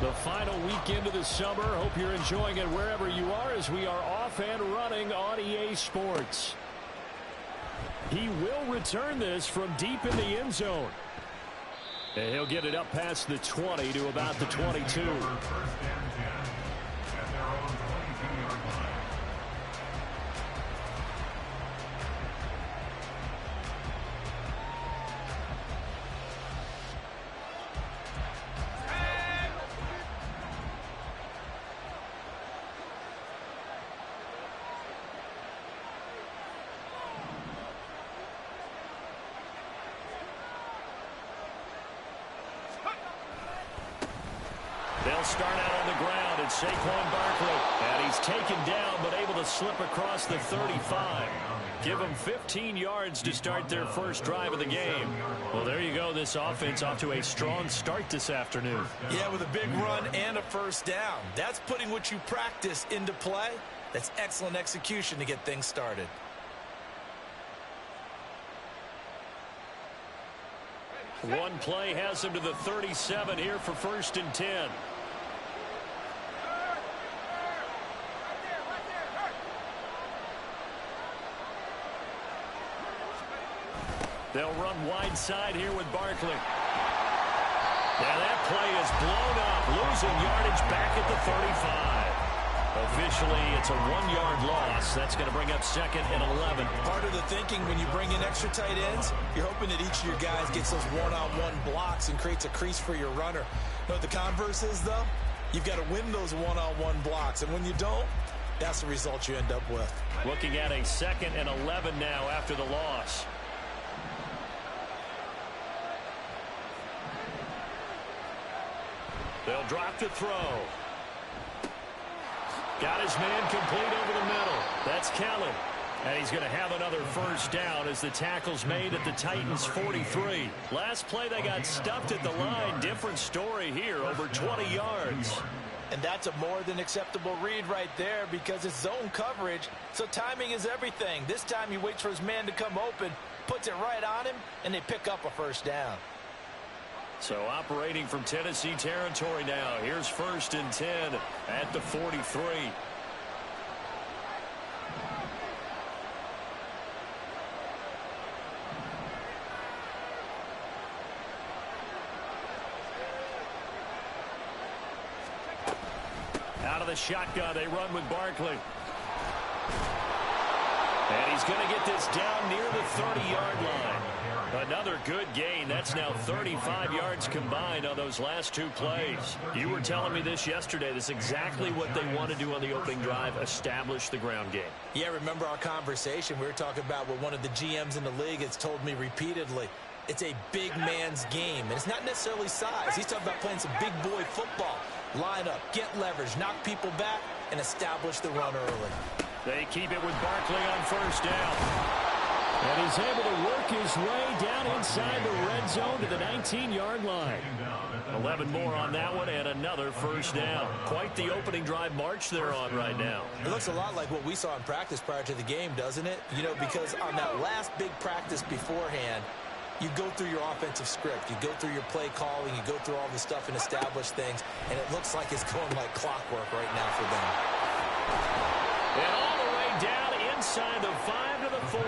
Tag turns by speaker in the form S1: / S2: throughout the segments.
S1: The final weekend of the summer. Hope you're enjoying it wherever you are as we are off and running on EA Sports. He will return this from deep in the end zone. And he'll get it up past the 20 to about the 22. They'll start out on the ground. It's Saquon Barkley. And he's taken down but able to slip across the 35. Give them 15 yards to start their first drive of the game. Well, there you go. This offense off to a strong start this afternoon.
S2: Yeah, with a big run and a first down. That's putting what you practice into play. That's excellent execution to get things started.
S1: One play has him to the 37 here for 1st and 10. They'll run wide side here with Barkley. Yeah, that play is blown up, losing yardage back at the 35. Officially, it's a 1-yard loss. That's going to bring up 2nd and 11.
S2: Part of the thinking when you bring in extra tight ends, you're hoping that each of your guys gets those one-on-one blocks and creates a crease for your runner. You know what the converse is, though? You've got to win those one-on-one blocks, and when you don't, that's the result you end up with.
S1: Looking at a 2nd and 11 now after the loss. They'll drop to throw. Got his man complete over the middle. That's Kelly. And he's going to have another first down as the tackle's made at the Titans' 43. Last play they got stuffed at the line. Different story here, over 20 yards.
S2: And that's a more than acceptable read right there because it's zone coverage, so timing is everything. This time he waits for his man to come open, puts it right on him, and they pick up a first down.
S1: So operating from Tennessee territory now. Here's 1st and 10 at the 43. Out of the shotgun, they run with Barkley. And he's going to get this down near the 30-yard line. Another good gain. That's now 35 yards combined on those last 2 plays. You were telling me this yesterday. This is exactly what they want to do on the opening drive, establish the ground game.
S2: Yeah, remember our conversation. We were talking about what one of the GMs in the league has told me repeatedly. It's a big man's game, and it's not necessarily size. He's talking about playing some big boy football. Line up, get leverage, knock people back, and establish the run early.
S1: They keep it with Barkley on first down. And he's able to work his way down inside the red zone to the 19-yard line. 11 more on that one and another first down. Quite the opening drive march they're on right now.
S2: It looks a lot like what we saw in practice prior to the game, doesn't it? You know, because on that last big practice beforehand, you go through your offensive script. You go through your play calling. You go through all the stuff and establish things. And it looks like it's going like clockwork right now for them.
S1: And all the way down inside the 5 to the 4.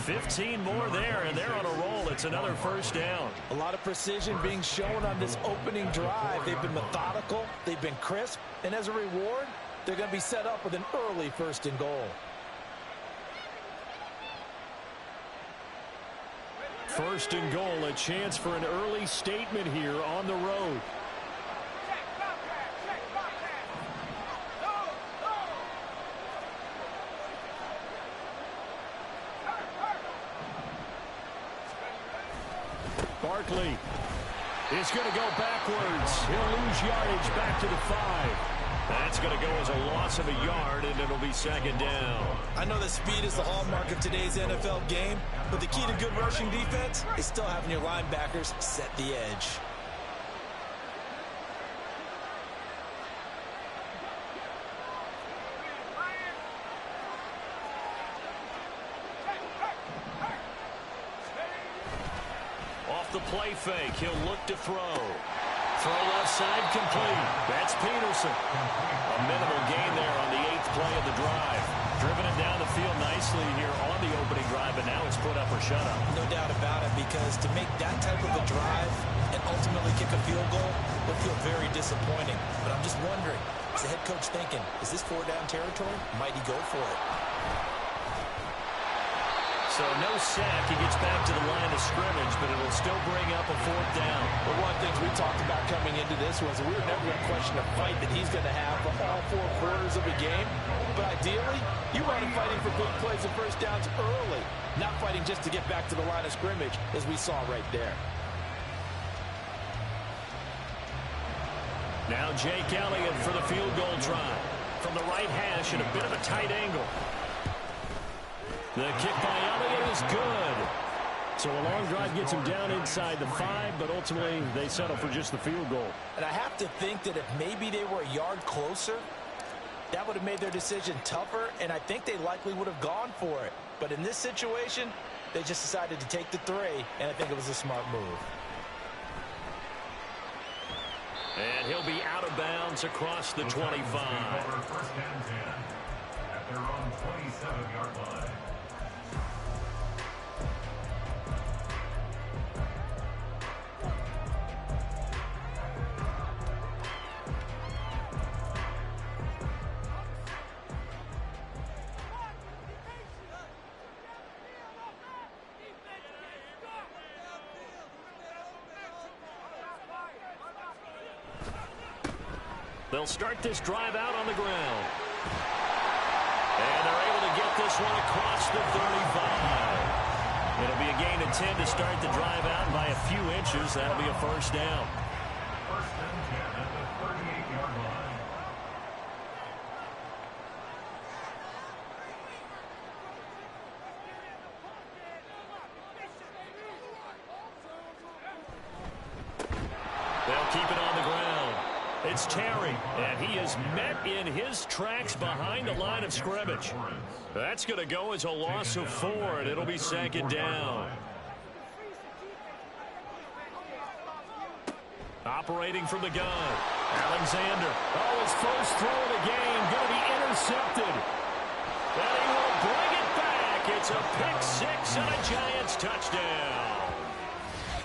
S1: 15 more there, and they're on a roll. It's another first down.
S2: A lot of precision being shown on this opening drive. They've been methodical. They've been crisp. And as a reward, they're going to be set up with an early 1st and goal.
S1: 1st and goal, a chance for an early statement here on the road. Barkley is going to go backwards. He'll lose yardage back to the 5. That's going to go as a loss of a yard, and it'll be 2nd down.
S2: I know that speed is the hallmark of today's NFL game, but the key to good rushing defense is still having your linebackers set the edge.
S1: Off the play fake, he'll look to throw. Throw left side complete. That's Peterson. A minimal gain there on the 8th play of the drive. Driven it down the field nicely here on the opening drive, and now it's put up or shut up.
S2: No doubt about it, because to make that type of a drive and ultimately kick a field goal would feel very disappointing. But I'm just wondering, is the head coach thinking, is this 4-down territory? Might he go for it?
S1: So no sack. He gets back to the line of scrimmage, but it'll still bring up a 4th down.
S3: Well, one of the things we talked about coming into this was we were never going to question the fight that he's going to have for all 4 quarters of a game. But ideally, you want him fighting for big plays and first downs early, not fighting just to get back to the line of scrimmage, as we saw right there.
S1: Now Jake Elliott for the field goal try. From the right hash in a bit of a tight angle. The kick by Elliott is good. So a long drive gets him down inside the 5, but ultimately they settle for just the field goal.
S2: And I have to think that if maybe they were a yard closer, that would have made their decision tougher, and I think they likely would have gone for it. But in this situation, they just decided to take the 3, and I think it was a smart move.
S1: And he'll be out of bounds across the 25.
S4: First and 10 at their own 27-yard line.
S1: They'll start this drive out on the ground. And they're able to get this one across the 35. It'll be a gain of 10 to start the drive out, and by a few inches, that'll be a first down.
S4: First and 10 at the 38-yard line.
S1: They'll keep it on the ground. It's Terry, and he is met in his tracks behind the line of scrimmage. That's going to go as a loss of 4, and it'll be 2nd down. Operating from the gun, Alexander. Oh, his first throw of the game going to be intercepted. And he will bring it back. It's a pick 6 and a Giants touchdown.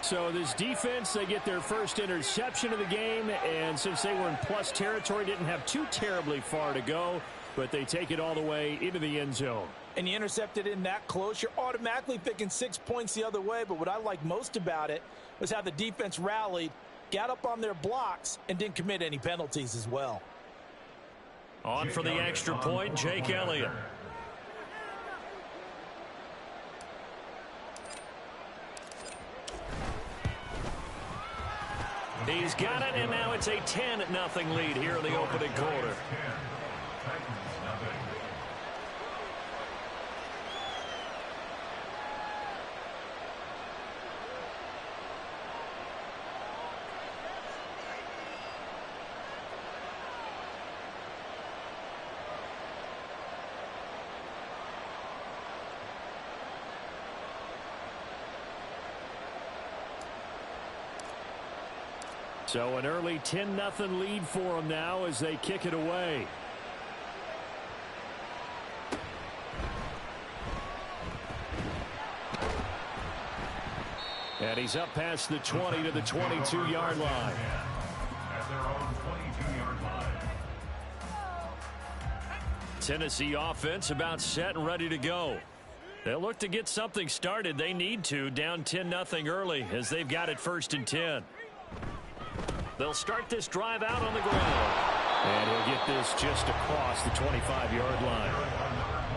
S1: So this defense, they get their first interception of the game, and since they were in plus territory, didn't have too terribly far to go, but they take it all the way into the end zone.
S2: And you intercepted in that close, you're automatically picking 6 points the other way, but what I like most about it was how the defense rallied, got up on their blocks, and didn't commit any penalties as well.
S1: On for the extra point, Jake Elliott. He's got it, and now it's a 10-0 lead here in the opening quarter. So an early 10-0 lead for them now as they kick it away. And he's up past the 20 to the 22-yard line.
S4: At their own 22-yard line.
S1: Tennessee offense about set and ready to go. They'll look to get something started. They need to, down 10-0 early as they've got it 1st and 10. They'll start this drive out on the ground. And he'll get this just across the 25-yard line.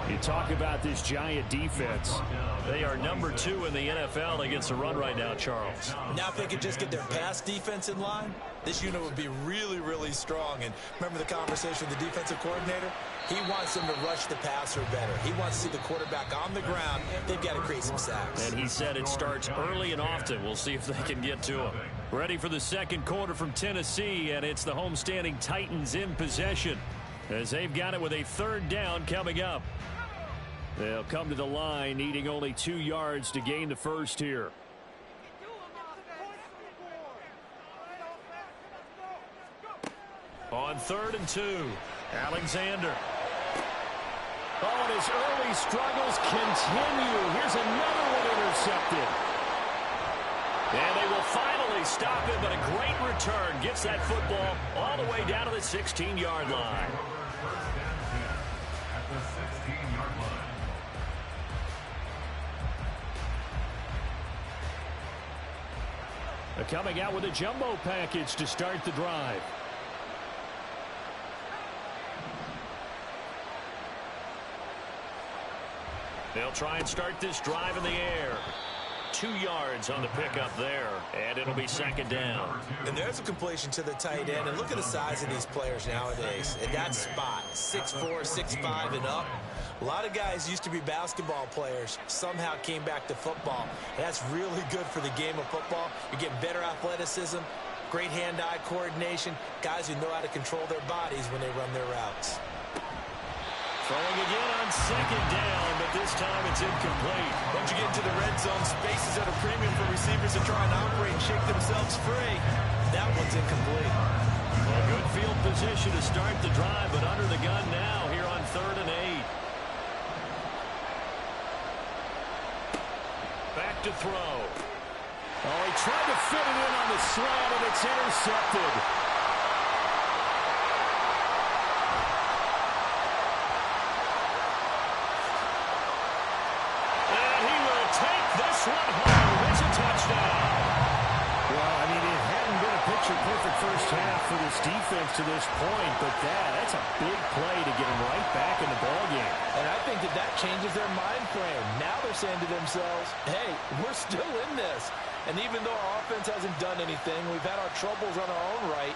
S1: You talk about this Giant defense. They are number 2 in the NFL against the run right now, Charles.
S2: Now if they could just get their pass defense in line, this unit would be really, really strong. And remember the conversation with the defensive coordinator? He wants them to rush the passer better. He wants to see the quarterback on the ground. They've got to create some sacks.
S1: And he said it starts early and often. We'll see if they can get to him. Ready for the second quarter from Tennessee, and it's the homestanding Titans in possession as they've got it with a 3rd down coming up. They'll come to the line needing only 2 yards to gain the first here. On 3rd and 2, Alexander. Oh, and his early struggles continue. Here's another one intercepted. And they will finally stop him, but a great return. Gets that football all the way down to the 16-yard line.
S4: At the 16-yard line.
S1: Coming out with a jumbo package to start the drive. They'll try and start this drive in the air. 2 yards on the pickup there, and it'll be 2nd down.
S2: And there's a completion to the tight end, and look at the size of these players nowadays. At that spot, 6'4", 6'5", and up. A lot of guys used to be basketball players, somehow came back to football. And that's really good for the game of football. You're getting better athleticism, great hand-eye coordination, guys who know how to control their bodies when they run their routes.
S1: Throwing again on 2nd down, but this time it's incomplete.
S3: Once you get into the red zone, spaces at a premium for receivers to try and operate and shake themselves free.
S2: That one's incomplete.
S1: A good field position to start the drive, but under the gun now here on 3rd and 8. Back to throw. Oh, he tried to fit it in on the slant, and it's intercepted. Perfect first half for this defense to this point, but that's a big play to get them right back in the ballgame.
S3: And I think that changes their mind frame. Now they're saying to themselves, hey, we're still in this. And even though our offense hasn't done anything, we've had our troubles on our own right,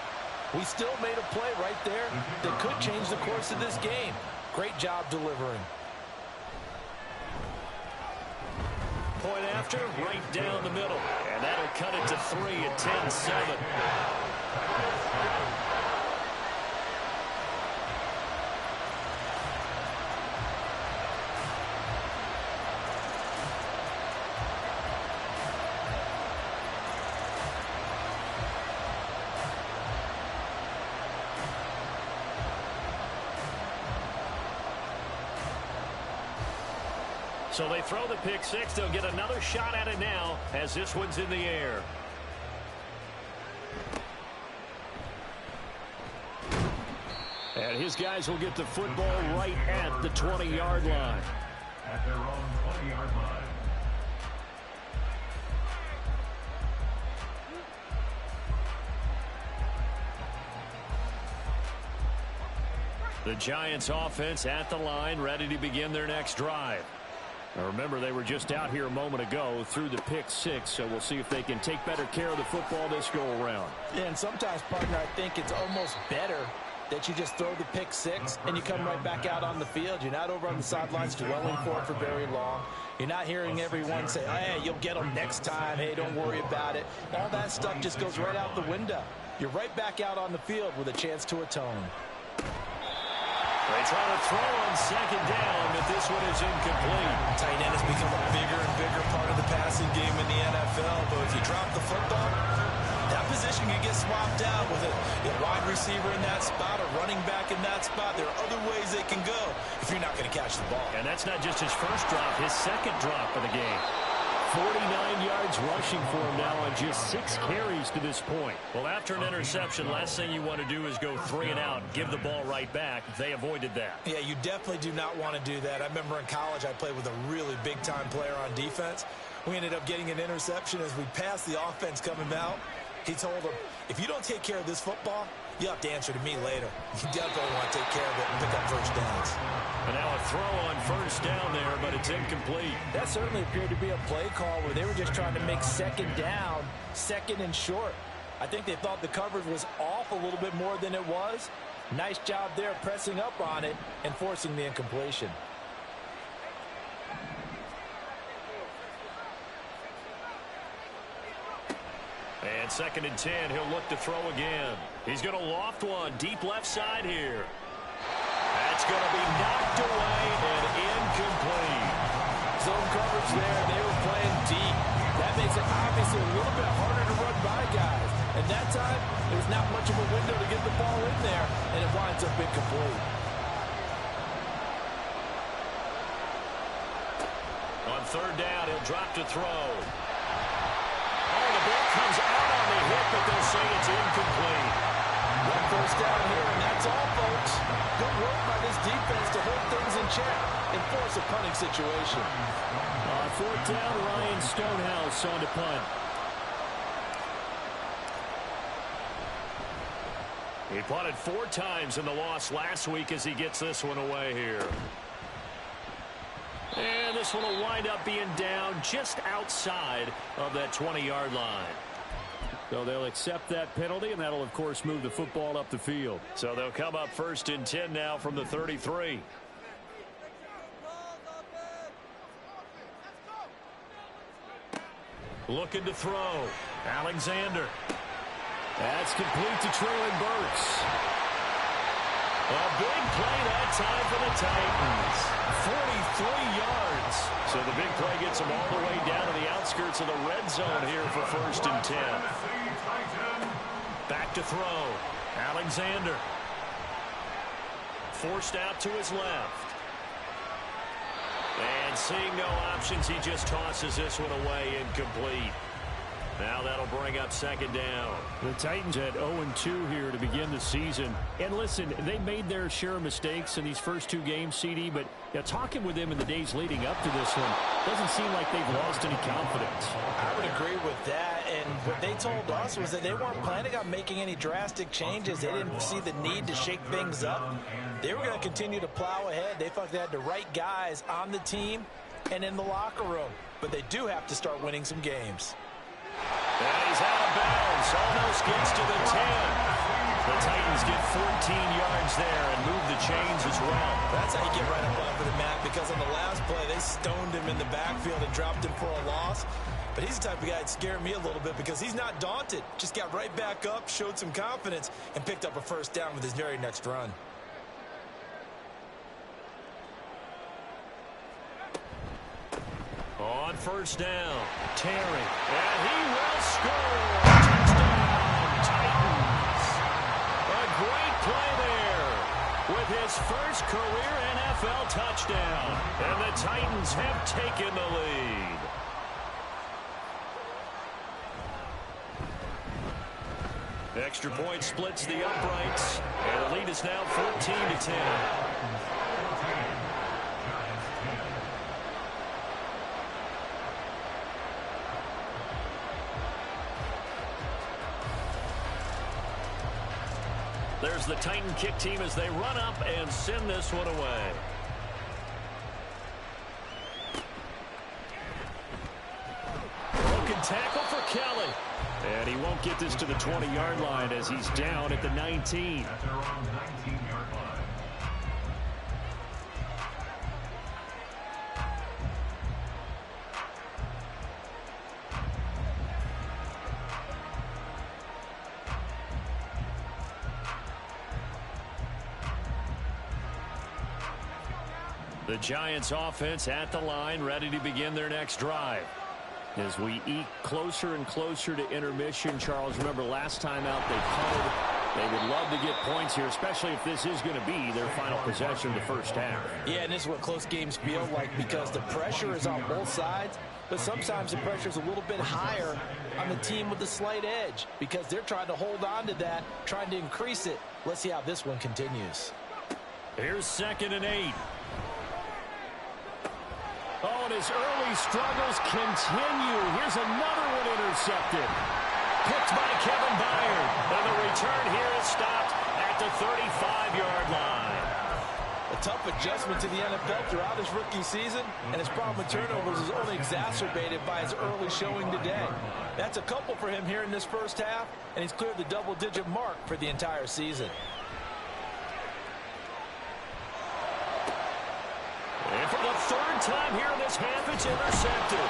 S3: we still made a play right there that could change the course of this game. Great job delivering.
S1: Point after, right down the middle. And that'll cut it to 3 at 10-7. So they throw the pick six. They'll get another shot at it now as this one's in the air. And his guys will get the football right at the 20-yard line.
S4: At their own 20-yard line.
S1: The Giants offense at the line, ready to begin their next drive. Now remember, they were just out here a moment ago through the pick six, so we'll see if they can take better care of the football this go around.
S3: Yeah, and sometimes, partner, I think it's almost better that you just throw the pick six and you come right back out on the field. You're not over on the sidelines dwelling for it for very long. You're not hearing everyone say, hey, you'll get them next time. Hey, don't worry about it. All that stuff just goes right out the window. You're right back out on the field with a chance to atone.
S1: They try to throw on second down, but this one is incomplete.
S2: Tight end has become a bigger and bigger part of the passing game in the NFL, but if you drop the football, that position can get swapped out with a wide receiver in that spot, a running back in that spot. There are other ways they can go if you're not going to catch the ball.
S1: And that's not just his first drop, his second drop of the game. 49 yards rushing for him now on just 6 carries to this point. Well, after an interception, last thing you want to do is go 3 and out, give the ball right back. They avoided that.
S2: Yeah, you definitely do not want to do that. I remember in college I played with a really big-time player on defense. We ended up getting an interception as we passed the offense coming out. He told him, if you don't take care of this football, you have to answer to me later. You definitely want to take care of it and pick up first downs.
S1: And now a throw on first down there, but it's incomplete.
S3: That certainly appeared to be a play call where they were just trying to make second down, second and short. I think they thought the coverage was off a little bit more than it was. Nice job there pressing up on it and forcing the incompletion.
S1: And 2nd and 10, he'll look to throw again. He's going to loft one deep left side here. That's going to be knocked away and incomplete.
S3: Zone coverage there. They were playing deep. That makes it obviously a little bit harder to run by guys. And that time, it was not much of a window to get the ball in there, and it winds up incomplete.
S1: On third down, he'll drop to throw. Oh, the ball comes out on the hit, but they'll say it's incomplete.
S3: One first down here, and that's all, folks. Good work by this defense to hold things in check and force a punting situation.
S1: On fourth down, Ryan Stonehouse on to punt. He punted 4 times in the loss last week as he gets this one away here. And this one will wind up being down just outside of that 20-yard line. So they'll accept that penalty, and that'll, of course, move the football up the field. So they'll come up 1st and 10 now from the 33. Looking to throw. Alexander. That's complete to Treylon Burks. A big play that time for the Titans. 43 yards. So the big play gets them all the way down to the outskirts of the red zone here for 1st and 10. Back to throw. Alexander. Forced out to his left. And seeing no options, he just tosses this one away, incomplete. Now that'll bring up 2nd down. The Titans had 0-2 here to begin the season. And listen, they made their share of mistakes in these first 2 games, CD, but talking with them in the days leading up to this one, doesn't seem like they've lost any confidence.
S3: I would agree with that, and what they told us was that they weren't planning on making any drastic changes. They didn't see the need to shake things up. They were going to continue to plow ahead. They felt they had the right guys on the team and in the locker room, but they do have to start winning some games.
S1: And he's out of bounds. Almost gets to the 10. The Titans get 14 yards there and move the chains as well.
S3: That's how you get right up off of the mat, because on the last play, they stoned him in the backfield and dropped him for a loss. But he's the type of guy that scared me a little bit because he's not daunted. Just got right back up, showed some confidence, and picked up a 1st down with his very next run.
S1: On 1st down, Terry, and he will score. Touchdown, Titans. A great play there with his first career NFL touchdown. And the Titans have taken the lead. Extra point splits the uprights, and the lead is now 14-10. There's the Titan kick team as they run up and send this one away. Broken tackle for Kelly. And he won't get this to the 20-yard line as he's down at the 19.
S4: At their own 19-yard line.
S1: The Giants offense at the line, ready to begin their next drive. As we eke closer and closer to intermission, Charles, remember last time out they punted. They would love to get points here, especially if this is going to be their final possession of the first half.
S3: Yeah, and this is what close games feel like, because the pressure is on both sides, but sometimes the pressure is a little bit higher on the team with the slight edge because they're trying to hold on to that, trying to increase it. Let's see how this one continues.
S1: Here's 2nd and 8. Oh, and his early struggles continue. Here's another one intercepted. Picked by Kevin Byard. And the return here is stopped at the 35-yard line.
S3: A tough adjustment to the NFL throughout his rookie season, and his problem with turnovers is only exacerbated by his early showing today. That's a couple for him here in this first half, and he's cleared the double-digit mark for the entire season.
S1: And for the 3rd time here in this half, it's intercepted.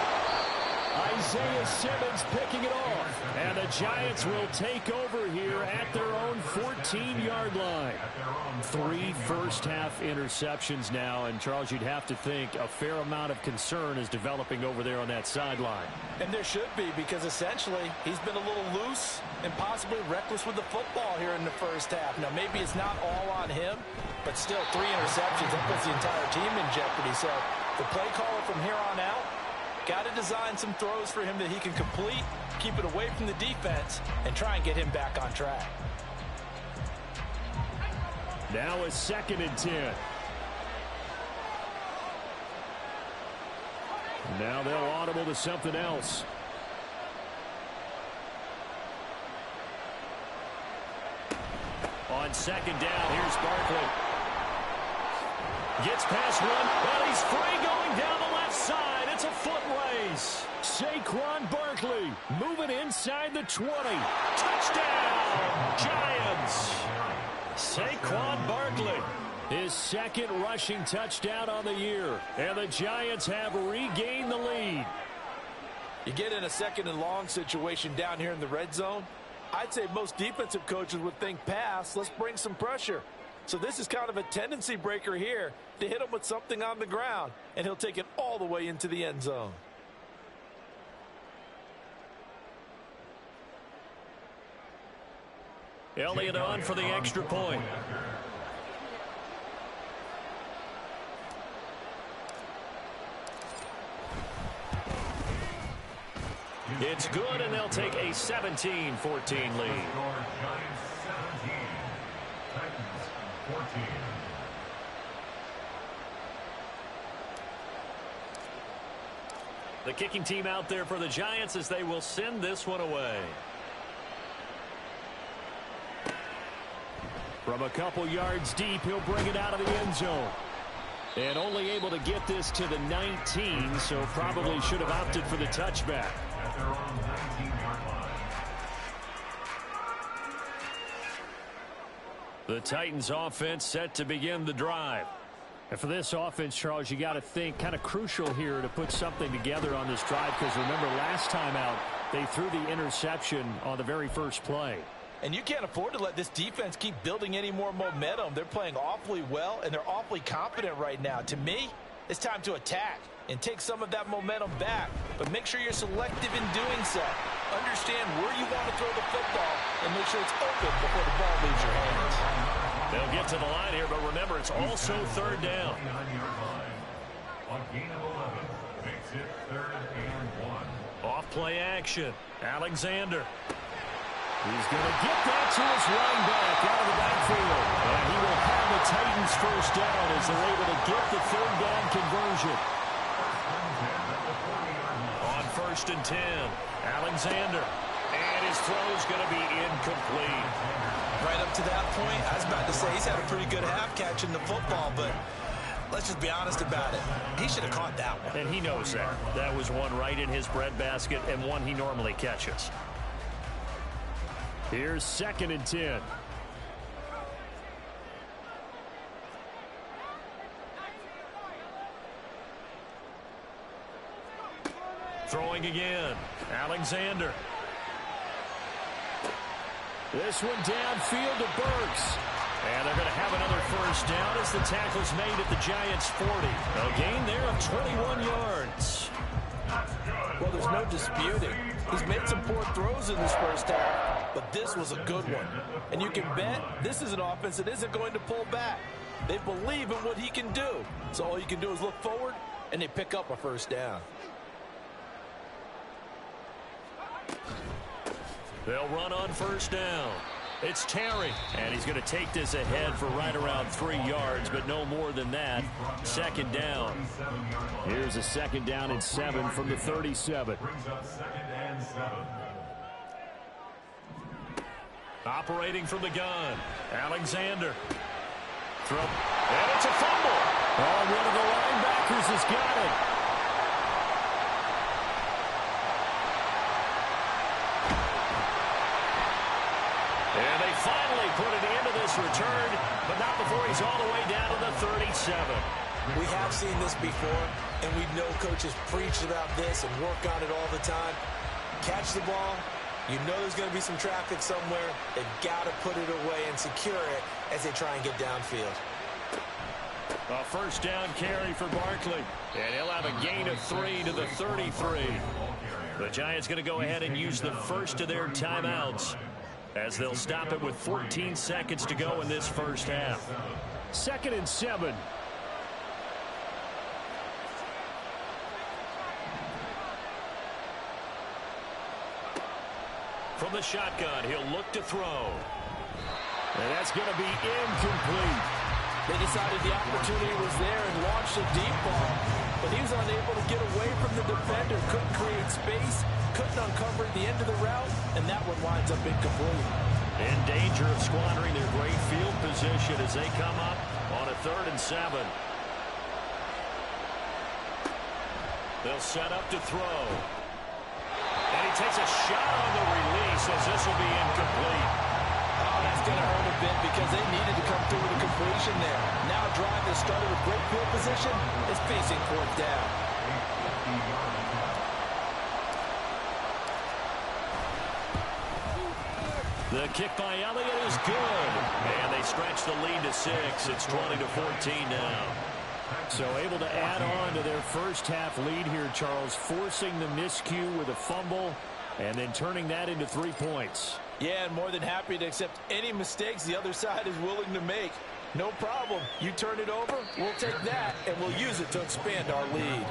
S1: Isaiah Simmons picking it off. And the Giants will take over here at their own 14. 15-yard line. 3 first-half interceptions now, and Charles, you'd have to think a fair amount of concern is developing over there on that sideline.
S3: And there should be, because essentially he's been a little loose and possibly reckless with the football here in the first half. Now, maybe it's not all on him, but still 3 interceptions. That puts the entire team in jeopardy. So the play caller from here on out got to design some throws for him that he can complete, keep it away from the defense, and try and get him back on track.
S1: Now a 2nd and 10. Now they'll audible to something else. On 2nd down, here's Barkley. Gets past one, and he's free going down the left side. It's a foot race. Saquon Barkley moving inside the 20. Touchdown, Giants. Saquon Barkley, his 2nd rushing touchdown on the year. And the Giants have regained the lead.
S3: You get in a 2nd and long situation down here in the red zone, I'd say most defensive coaches would think pass, let's bring some pressure. So this is kind of a tendency breaker here to hit him with something on the ground, and he'll take it all the way into the end zone.
S1: Elliott on for the extra point. It's good, and they'll take a 17-14 lead.
S4: Giants 17, Titans 14.
S1: The kicking team out there for the Giants as they will send this one away. From a couple yards deep, he'll bring it out of the end zone. And only able to get this to the 19, so probably should have opted for the touchback.
S4: At their own 19-yard line.
S1: The Titans offense set to begin the drive. And for this offense, Charles, you got to think kind of crucial here to put something together on this drive, because remember last time out they threw the interception on the very first play.
S3: And you can't afford to let this defense keep building any more momentum. They're playing awfully well, and they're awfully confident right now. To me, it's time to attack and take some of that momentum back. But make sure you're selective in doing so. Understand where you want to throw the football and make sure it's open before the ball leaves your hands.
S1: They'll get to the line here, but remember, it's also 3rd down.
S4: 29-yard line. On gain of 11, makes it 3rd and 1.
S1: Off play action. Alexander. He's going to get that to his running back out of the backfield. And he will have the Titans first down as they're able to get the 3rd down conversion. On 1st and 10, Alexander. And his throw's going to be incomplete.
S3: Right up to that point, I was about to say he's had a pretty good half catching the football, but let's just be honest about it. He should have caught that one.
S1: And he knows that. That was one right in his breadbasket and one he normally catches. Here's 2nd and 10. Throwing again. Alexander. This one downfield to Burks. And they're going to have another first down as the tackle's made at the Giants' 40. A gain there of 21 yards.
S3: Well, there's no disputing. He's made some poor throws in this first half, but this was a good one. And you can bet this is an offense that isn't going to pull back. They believe in what he can do. So all you can do is look forward, and they pick up a first down.
S1: They'll run on first down. It's Terry, and he's going to take this ahead for right around 3 yards, but no more than that. 2nd down. Here's a 2nd down and 7 from the 37.
S4: Brings up 2nd and 7.
S1: Operating from the gun, Alexander. Throw, and it's a fumble. Oh, one of the linebackers has got it. And they finally put an end to this return, but not before he's all the way down to the 37.
S3: We have seen this before, and we know coaches preach about this and work on it all the time. Catch the ball,
S2: You know there's going to be some traffic somewhere. They've got to put it away and secure it as they try and get downfield.
S1: A first down carry for Barkley. And he'll have a gain of 3 to the 33. The Giants going to go ahead and use the first of their timeouts as they'll stop it with 14 seconds to go in this first half. 2nd and 7. From the shotgun, he'll look to throw. And that's going to be incomplete.
S3: They decided the opportunity was there and launched a deep ball, but he was unable to get away from the defender, couldn't create space, couldn't uncover the end of the route, and that one winds up incomplete.
S1: In danger of squandering their great field position as they come up on a 3rd and 7. They'll set up to throw. And he takes a shot on the release as this will be incomplete.
S3: Oh, that's going to hurt a bit because they needed to come through with a completion there. Now a drive that started with great field position is facing 4th down.
S1: The kick by Elliott is good. And they stretch the lead to 6. It's 20 to 14 now. So able to add on to their first half lead here, Charles, forcing the miscue with a fumble and then turning that into 3 points.
S3: Yeah, and more than happy to accept any mistakes the other side is willing to make. No problem. You turn it over, we'll take that, and we'll use it to expand our lead.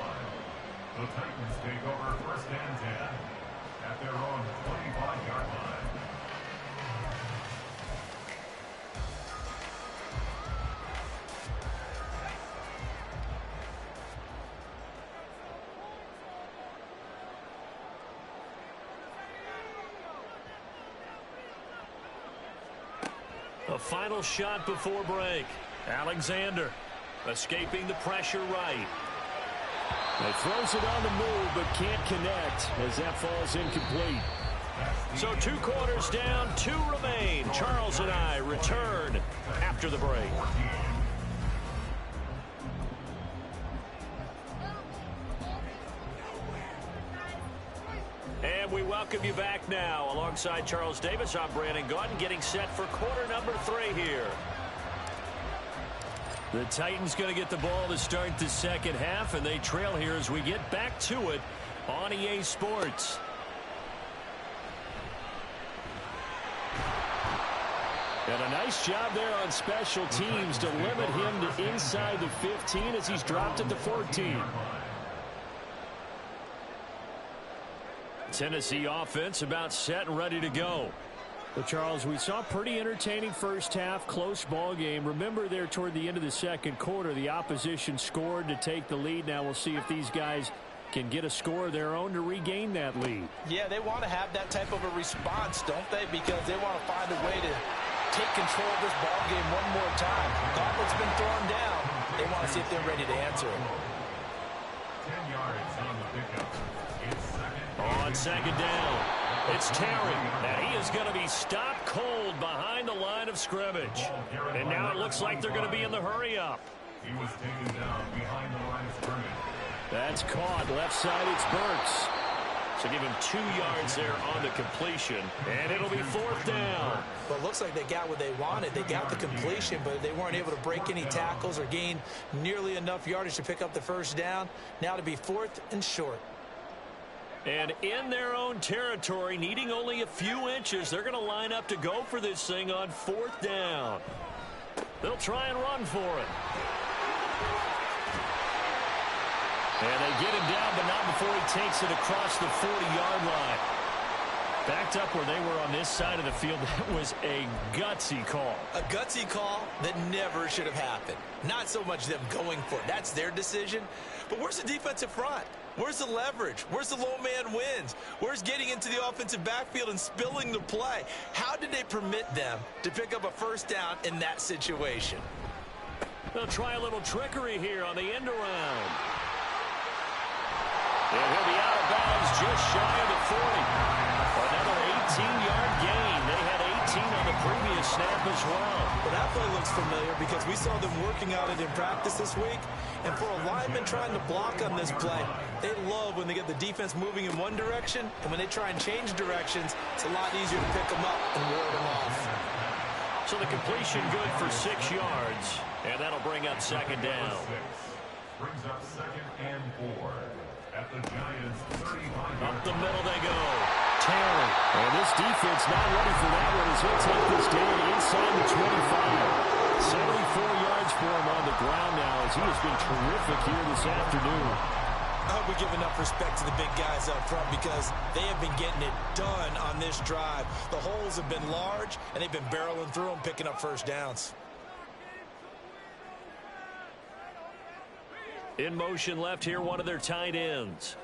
S4: The Titans take over 1st and 10 at their own 25-yard line.
S1: A final shot before break. Alexander escaping the pressure right. He throws it on the move but can't connect as that falls incomplete. So 2 quarters down, 2 remain. Charles and I return after the break. And we welcome you back now. Alongside Charles Davis, I'm Brandon Gaudin, getting set for quarter number 3 here. The Titans going to get the ball to start the second half, and they trail here as we get back to it on EA Sports. And a nice job there on special teams to limit him to inside the 15 as he's dropped at the 14. Tennessee offense about set and ready to go. Well, Charles, we saw a pretty entertaining first half, close ball game. Remember there toward the end of the second quarter, the opposition scored to take the lead. Now we'll see if these guys can get a score of their own to regain that lead.
S3: Yeah, they want to have that type of a response, don't they? Because they want to find a way to take control of this ball game one more time. Gauntlet's been thrown down. They want to see if they're ready to answer it.
S4: 10 yards on the pickup.
S1: On second down, it's Terry, and he is going to be stopped cold behind the line of scrimmage. And now it looks like they're going to be in the hurry-up.
S4: He was taken down behind the line of scrimmage.
S1: That's caught. Left side, it's Burks. So give him 2 yards there on the completion, and it'll be 4th down.
S2: Well, it looks like they got what they wanted. They got the completion, but they weren't able to break any tackles or gain nearly enough yardage to pick up the first down. Now to be 4th and short.
S1: And in their own territory, needing only a few inches, they're going to line up to go for this thing on 4th down. They'll try and run for it. And they get him down, but not before he takes it across the 40-yard line. Backed up where they were on this side of the field. That was a gutsy call.
S2: A gutsy call that never should have happened. Not so much them going for it. That's their decision. But where's the defensive front? Where's the leverage? Where's the low man wins? Where's getting into the offensive backfield and spilling the play? How did they permit them to pick up a first down in that situation?
S1: They'll try a little trickery here on the end around. And he'll be out of bounds just shy of the 40. Another 18-yard gain. They had seen on the previous snap as well.
S2: Well, that play looks familiar because we saw them working on it in practice this week. And for a lineman trying to block on this play, they love when they get the defense moving in one direction, and when they try and change directions, it's a lot easier to pick them up and ward them off.
S1: So the completion good for 6 yards, and that'll bring up second down.
S4: Brings up 2nd and 4 at the Giants' 35.
S1: Up the middle they go. Terry. And this defense not ready for that one as he'll take this down inside the 25. 74 yards for him on the ground now as he has been terrific here this afternoon.
S2: I hope we give enough respect to the big guys up front because they have been getting it done on this drive. The holes have been large, and they've been barreling through them, picking up first downs.
S1: In motion left here, one of their tight ends.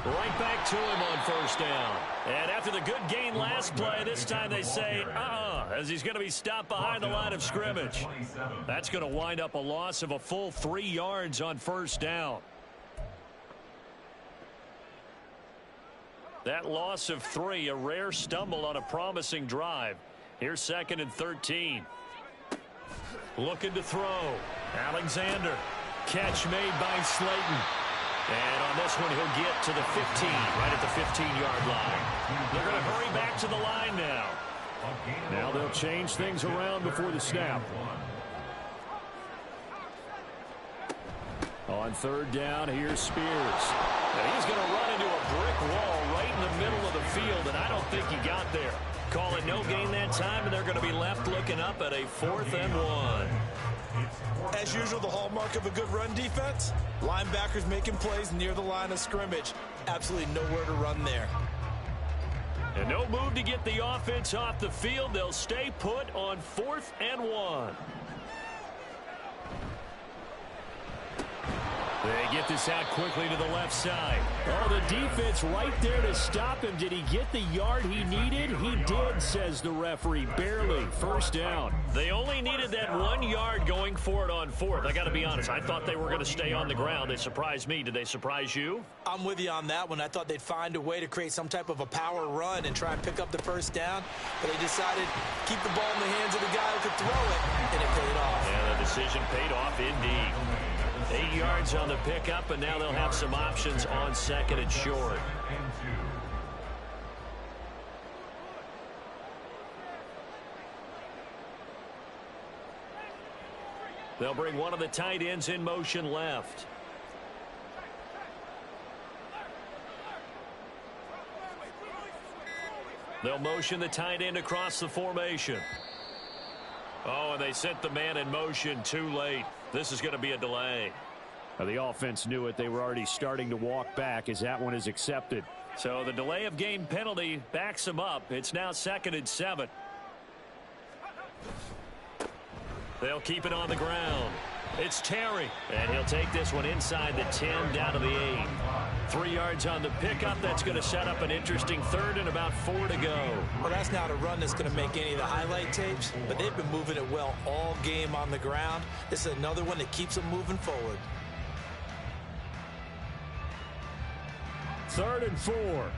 S1: Right back to him on first down. And after the good gain last play, this time they say, as he's going to be stopped behind the line of scrimmage. That's going to wind up a loss of a full 3 yards on first down. That loss of 3, a rare stumble on a promising drive. Here's 2nd and 13. Looking to throw. Alexander. Catch made by Slayton. And on this one, he'll get to the 15, right at the 15-yard line. They're going to hurry back to the line now. Now they'll change things around before the snap. On third down, here's Spears. And he's going to run into a brick wall right in the middle of the field, and I don't think he got there. Call it no gain that time, and they're going to be left looking up at a 4th and 1.
S2: As usual, the hallmark of a good run defense, linebackers making plays near the line of scrimmage. Absolutely nowhere to run there.
S1: And no move to get the offense off the field. They'll stay put on 4th and 1. They get this out quickly to the left side. Oh, the defense right there to stop him. Did he get the yard he needed? He did, says the referee. Barely. First down. They only needed that 1 yard going for it on 4th. I got to be honest. I thought they were going to stay on the ground. They surprised me. Did they surprise you?
S2: I'm with you on that one. I thought they'd find a way to create some type of a power run and try and pick up the first down. But they decided to keep the ball in the hands of the guy who could throw it, and it paid off.
S1: Yeah, the decision paid off indeed. 8 yards on the pickup, and now they'll have some options on 2nd and short. They'll bring one of the tight ends in motion left. They'll motion the tight end across the formation. Oh, and they sent the man in motion too late. This is going to be a delay. The offense knew it. They were already starting to walk back as that one is accepted. So the delay of game penalty backs them up. It's now 2nd and 7. They'll keep it on the ground. It's Terry. And he'll take this one inside the 10 down to the 8. 3 yards on the pickup. That's going to set up an interesting 3rd and about 4 to go.
S2: Well, that's not a run that's going to make any of the highlight tapes, but they've been moving it well all game on the ground. This is another one that keeps them moving forward.
S1: 3rd and 4.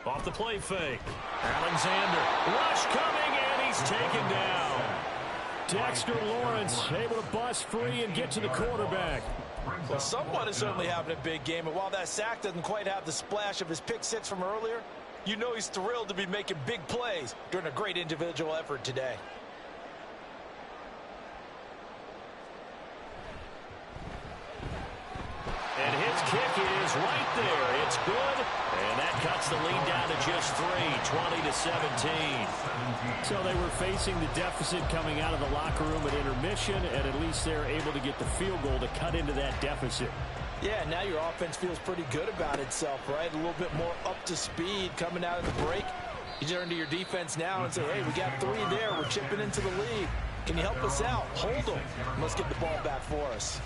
S1: Off the play fake. Alexander. Rush coming, and he's taken down. Dexter Lawrence able to bust free and get to the quarterback.
S2: Well, someone is certainly having a big game, and while that sack doesn't quite have the splash of his pick six from earlier, you know he's thrilled to be making big plays during a great individual effort today.
S1: And his kick is right there. It's good. And that cuts the lead down to just 3, 20-17. So they were facing the deficit coming out of the locker room at intermission, and at least they're able to get the field goal to cut into that deficit.
S2: Yeah, now your offense feels pretty good about itself, right? A little bit more up to speed coming out of the break. You turn to your defense now and say, hey, we got 3 there. We're chipping into the lead. Can you help us out? Hold them. Let's get the ball back for us.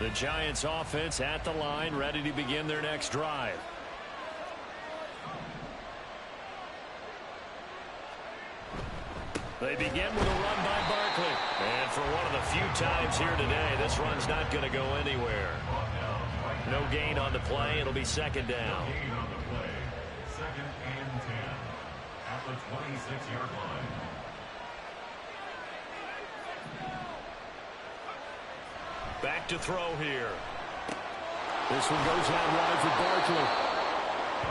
S1: The Giants offense at the line, ready to begin their next drive. They begin with a run by Barkley. And for one of the few times here today, this run's not going to go anywhere. No gain on the play. It'll be second down.
S4: Gain on the play. 2nd and 10 at the 26-yard line.
S1: Back to throw here. This one goes out wide for Barkley.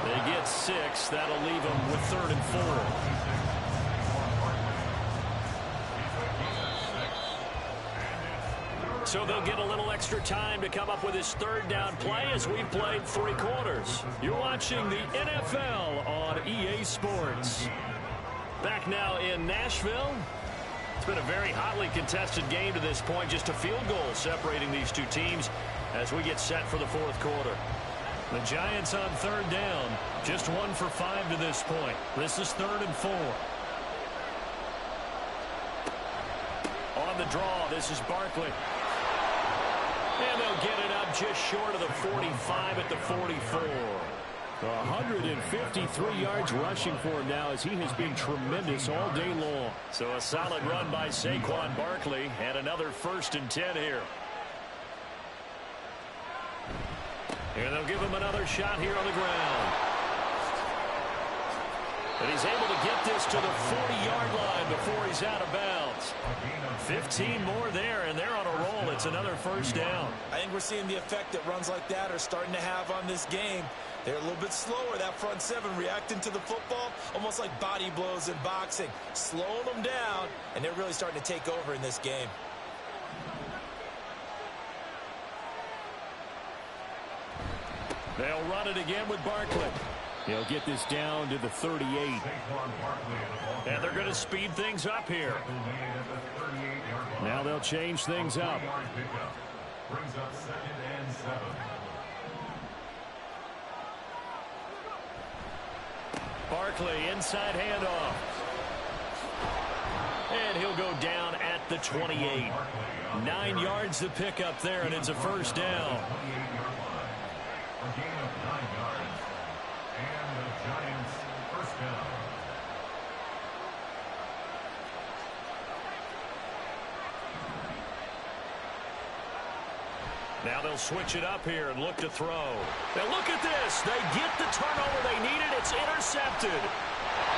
S1: They get 6. That'll leave them with 3rd and 4. So they'll get a little extra time to come up with his 3rd down play as we've played 3 quarters. You're watching the NFL on EA Sports. Back now in Nashville. It's been a very hotly contested game to this point. Just a field goal separating these two teams as we get set for the 4th quarter. The Giants on 3rd down. Just 1 for 5 to this point. This is 3rd and 4. On the draw, this is Barkley. And they'll get it up just short of the 45 at the 44. 153 yards rushing for him now as he has been tremendous all day long. So a solid run by Saquon Barkley and another 1st and 10 here. And they'll give him another shot here on the ground. And he's able to get this to the 40-yard line before he's out of bounds. 15 more there, and they're on a roll. It's another 1st down.
S2: I think we're seeing the effect that runs like that are starting to have on this game. They're a little bit slower, that front 7, reacting to the football, almost like body blows in boxing, slowing them down, and they're really starting to take over in this game.
S1: They'll run it again with Barkley. He'll get this down to the 38. And they're going to speed things up here. Now they'll change things up.
S4: Brings up 2nd and 7.
S1: Barkley, inside handoff. And he'll go down at the 28. 9 yards to pick up there, and it's a 1st down.
S4: A gain of 9 yards. And the Giants 1st down.
S1: Now they'll switch it up here and look to throw. Now look at this. They get the turnover they needed. It's intercepted.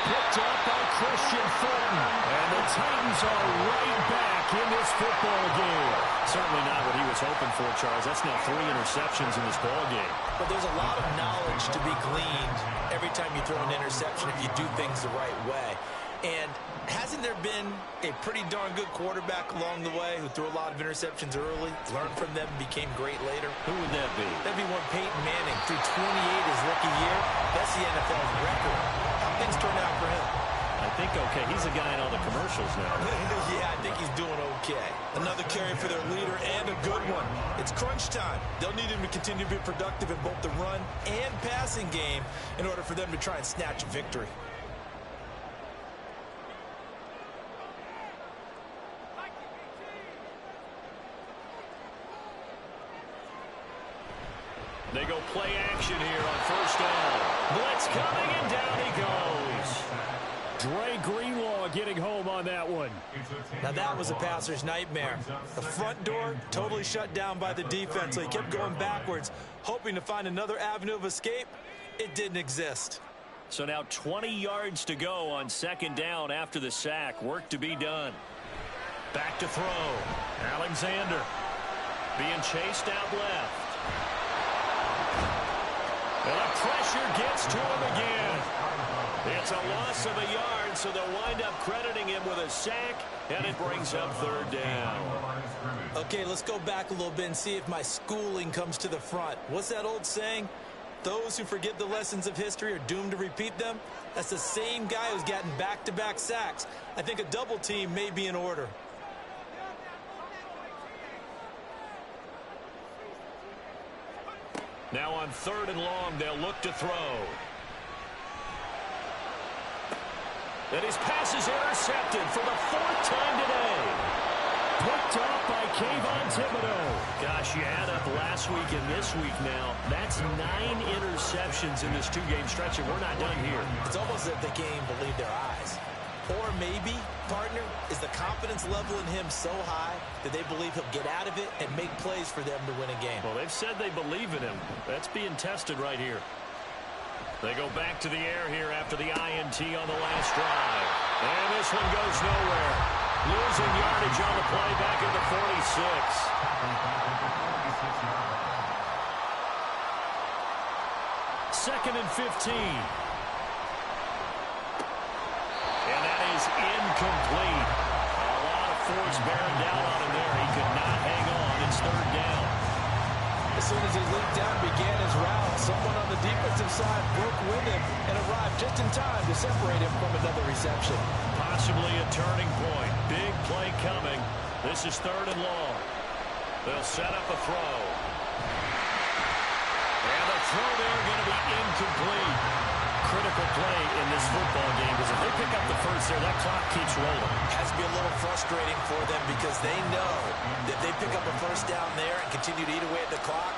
S1: Picked up by Christian Fulton. And the Titans are right back in this football game. Certainly not what he was hoping for, Charles. That's now 3 interceptions in this ball game.
S2: But there's a lot of knowledge to be gleaned every time you throw an interception if you do things the right way. And hasn't there been a pretty darn good quarterback along the way who threw a lot of interceptions early, learned from them, became great later?
S1: Who would that be?
S2: That'd be one Peyton Manning. Through 28 his rookie year, that's the NFL's record. How things turned out for him?
S1: I think okay. He's a guy in all the commercials now.
S2: Yeah, I think he's doing okay. Another carry for their leader and a good one. It's crunch time. They'll need him to continue to be productive in both the run and passing game in order for them to try and snatch a victory.
S1: They go play action here on 1st down. Blitz coming, and down he goes. Dre Greenlaw getting home on that one.
S2: Now that was a passer's nightmare. The front door totally shut down by the defense, so he kept going backwards, hoping to find another avenue of escape. It didn't exist.
S1: So now 20 yards to go on 2nd down after the sack. Work to be done. Back to throw. Alexander being chased out left. And the pressure gets to him again. It's a loss of a yard, so they'll wind up crediting him with a sack, and it brings up 3rd down.
S2: Okay, let's go back a little bit and see if my schooling comes to the front. What's that old saying? Those who forget the lessons of history are doomed to repeat them. That's the same guy who's gotten back-to-back sacks. I think a double team may be in order.
S1: Now on 3rd and long, they'll look to throw. And his pass is intercepted for the 4th time today. Picked off by Kayvon Thibodeaux. Gosh, you add up last week and this week now. That's 9 interceptions in this two-game stretch, and we're not done here.
S2: It's almost as if they can't even believe their eyes. Or maybe, partner, is the confidence level in him so high that they believe he'll get out of it and make plays for them to win a game.
S1: Well, they've said they believe in him. That's being tested right here. They go back to the air here after the INT on the last drive. And this one goes nowhere. Losing yardage on the play back at the 46. Second and 15. And that is incomplete. A lot of force bearing down on him there. He could not hang on. It's third down.
S2: As soon as he leaped down and began his route, someone on the defensive side broke with him and arrived just in time to separate him from another reception.
S1: Possibly a turning point. Big play coming. This is third and long. They'll set up a throw. And the throw there going to be incomplete. Critical play in this football game because if they pick up the first there, that clock keeps rolling.
S2: Has to be a little frustrating for them because they know that if they pick up a first down there and continue to eat away at the clock,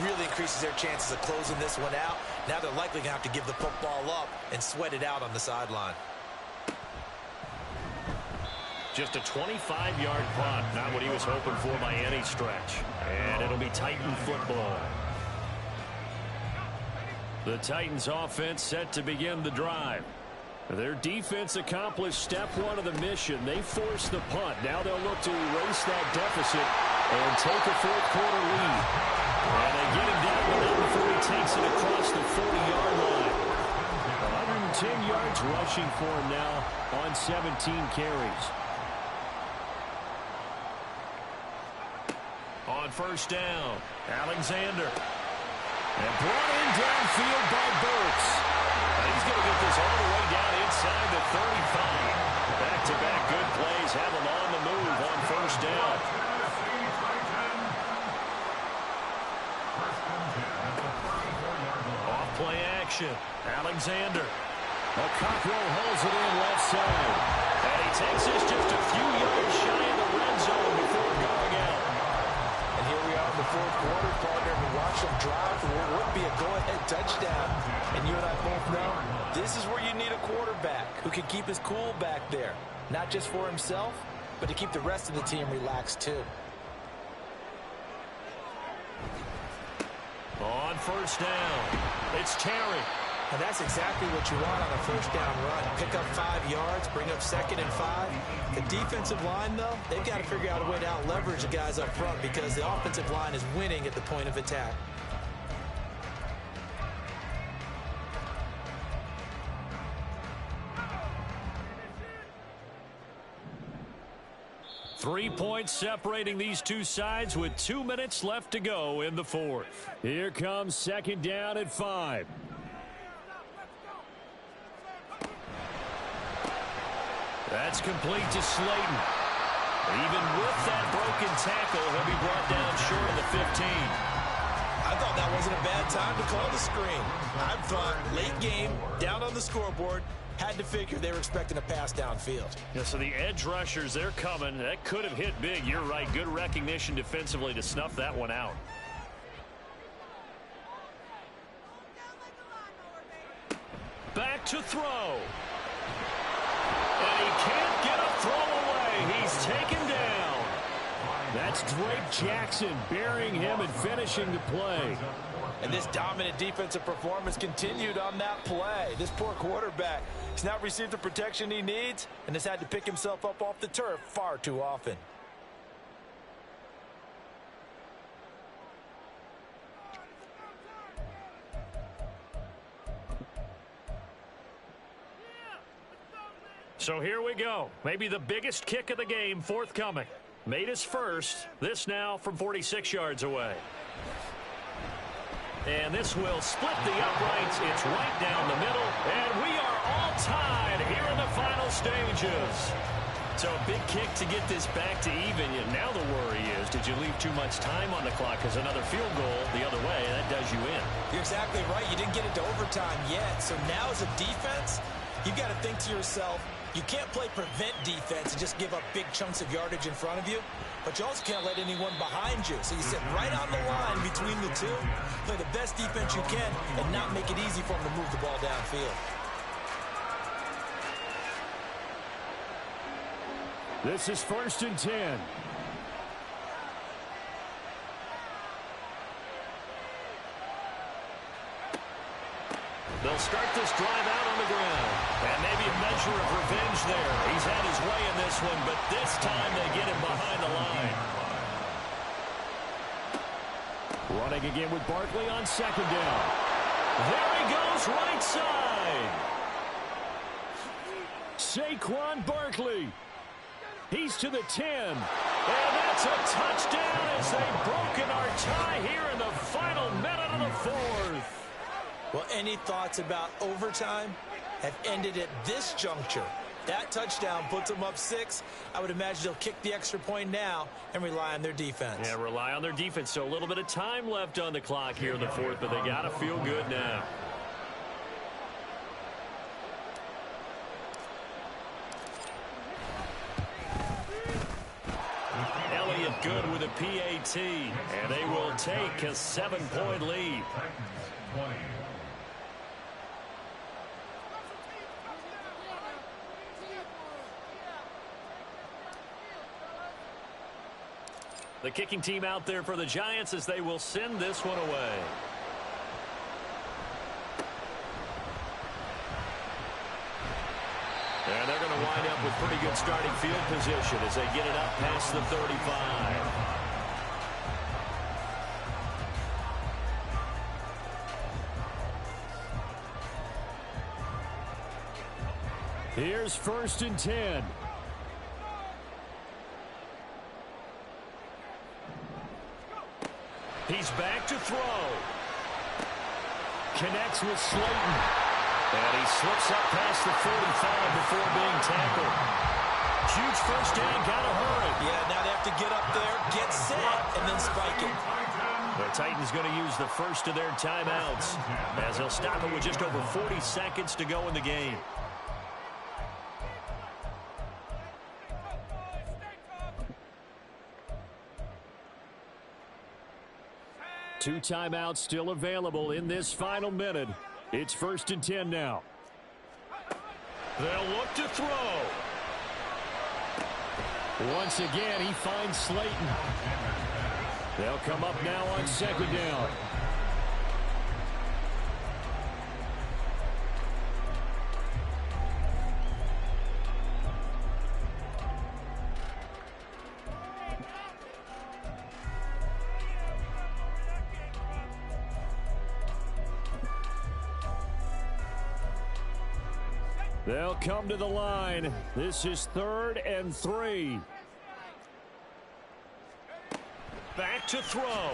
S2: really increases their chances of closing this one out. Now they're likely going to have to give the football up and sweat it out on the sideline.
S1: Just a 25-yard punt, not what he was hoping for by any stretch. And it'll be Titan football. The Titans offense set to begin the drive. Their defense accomplished step one of the mission. They forced the punt. Now they'll look to erase that deficit and take a fourth-quarter lead. And they get him down the middle before he takes it across the 40-yard line. 110 yards rushing for him now on 17 carries. On first down, Alexander. And brought in downfield by Burks. He's going to get this all the way down inside the 35. Back-to-back good plays have him on the move on first down. Off-play action. Alexander. A Cockrell holds it in left side. And he takes this just a few yards shy of the red zone before going out.
S2: And here we are in the fourth quarter, partner. We watch them drive for what would be a go-ahead touchdown. And you and I both know this is where you need a quarterback who can keep his cool back there. Not just for himself, but to keep the rest of the team relaxed too.
S1: On first down, it's Terry.
S2: And that's exactly what you want on a first down run. Pick up 5 yards, bring up second and 5. The defensive line, though, they've got to figure out a way to out-leverage the guys up front because the offensive line is winning at the point of attack.
S1: Three points separating these two sides with 2 minutes left to go in the fourth. Here comes second down at 5. That's complete to Slayton. Even with that broken tackle, he'll be brought down short of the 15.
S2: I thought that wasn't a bad time to call the screen. I thought late game, down on the scoreboard, had to figure they were expecting a pass downfield.
S1: Yeah, so the edge rushers, they're coming. That could have hit big. You're right. Good recognition defensively to snuff that one out. Back to throw. And he can't get a throw away. He's taken down. That's Drake Jackson burying him and finishing the play.
S2: And this dominant defensive performance continued on that play. This poor quarterback has not received the protection he needs and has had to pick himself up off the turf far too often.
S1: So here we go. Maybe the biggest kick of the game forthcoming. Made his first. This now from 46 yards away. And this will split the uprights. It's right down the middle. And we are all tied here in the final stages. So a big kick to get this back to even. Now the worry is, did you leave too much time on the clock? Because another field goal the other way, that does you in.
S2: You're exactly right. You didn't get into overtime yet. So now as a defense, you've got to think to yourself, You can't play prevent defense and just give up big chunks of yardage in front of you, but you also can't let anyone behind you. So you sit right on the line between the two, play the best defense you can, and not make it easy for them to move the ball downfield.
S1: This is 1st and 10. They'll start this drive out on the ground. And maybe a measure of revenge there. He's had his way in this one, but this time they get him behind the line. Running again with Barkley on 2nd down. There he goes, right side. Saquon Barkley. He's to the 10. And that's a touchdown as they've broken our tie here in the final minute of the 4th.
S2: Well, any thoughts about overtime have ended at this juncture. That touchdown puts them up 6. I would imagine they'll kick the extra point now and rely on their defense.
S1: Yeah, rely on their defense. So a little bit of time left on the clock here in the 4th, but they got to feel good now. Elliott good with a PAT, and they will take a 7-point lead. The kicking team out there for the Giants as they will send this one away. And they're going to wind up with pretty good starting field position as they get it up past the 35. Here's 1st and 10. He's back to throw. Connects with Slayton. And he slips up past the 45 before being tackled. Huge first down, gotta hurry.
S2: Yeah, now they have to get up there, get set, and then spike it.
S1: The Titans going to use the first of their timeouts as they'll stop it with just over 40 seconds to go in the game. Two timeouts still available in this final minute. It's 1st and 10 now. They'll look to throw. Once again, he finds Slayton. They'll come up now on 2nd down. They'll come to the line. This is 3rd and 3. Back to throw.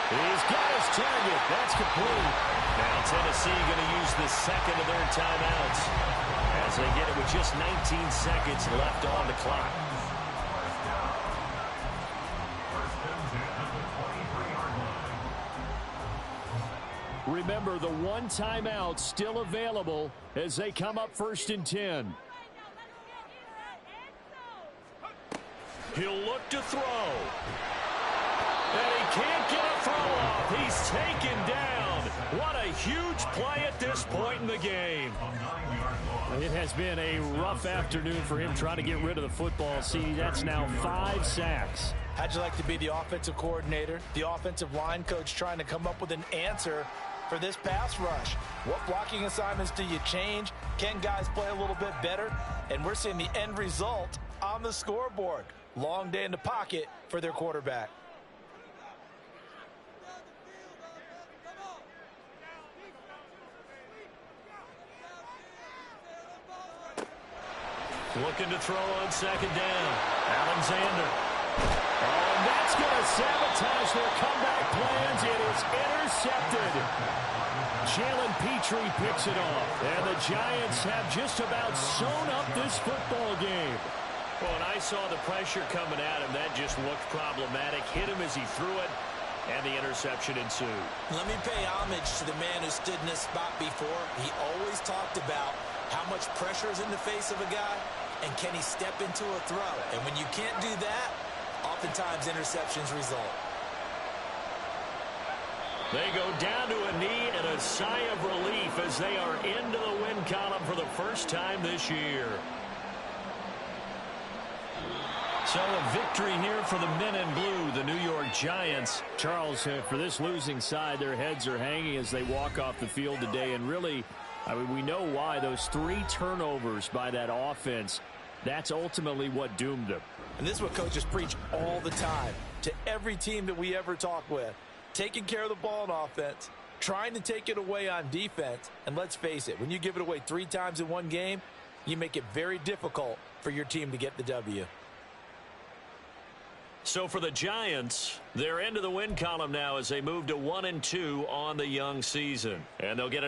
S1: He's got his target. That's complete. Now Tennessee going to use the second of their timeouts as they get it with just 19 seconds left on the clock. Remember, the one timeout still available as they come up 1st and 10. He'll look to throw. And he can't get a throw off. He's taken down. What a huge play at this point in the game. It has been a rough afternoon for him trying to get rid of the football. See, that's now 5 sacks.
S2: How'd you like to be the offensive coordinator, the offensive line coach trying to come up with an answer for this pass rush? What blocking assignments do you change? Can guys play a little bit better? And we're seeing the end result on the scoreboard. Long day in the pocket for their quarterback.
S1: Looking to throw on 2nd down. Alexander. Oh, and that's going to sabotage their comeback plans. It is intercepted. Jalen Petrie picks it off. And the Giants have just about sewn up this football game. Well, and I saw the pressure coming at him. That just looked problematic. Hit him as he threw it. And the interception ensued.
S2: Let me pay homage to the man who stood in this spot before. He always talked about how much pressure is in the face of a guy, and can he step into a throw. And when you can't do that, oftentimes interceptions result.
S1: They go down to a knee and a sigh of relief as they are into the win column for the first time this year. So a victory here for the men in blue, the New York Giants. Charles, for this losing side, their heads are hanging as they walk off the field today. And really, I mean, we know why. Those 3 turnovers by that offense, that's ultimately what doomed them.
S3: And this is what coaches preach all the time to every team that we ever talk with. Taking care of the ball on offense, trying to take it away on defense. And let's face it, when you give it away 3 times in one game, you make it very difficult for your team to get the W.
S1: So for the Giants, they're into the win column now as they move to 1-2 on the young season. And they'll get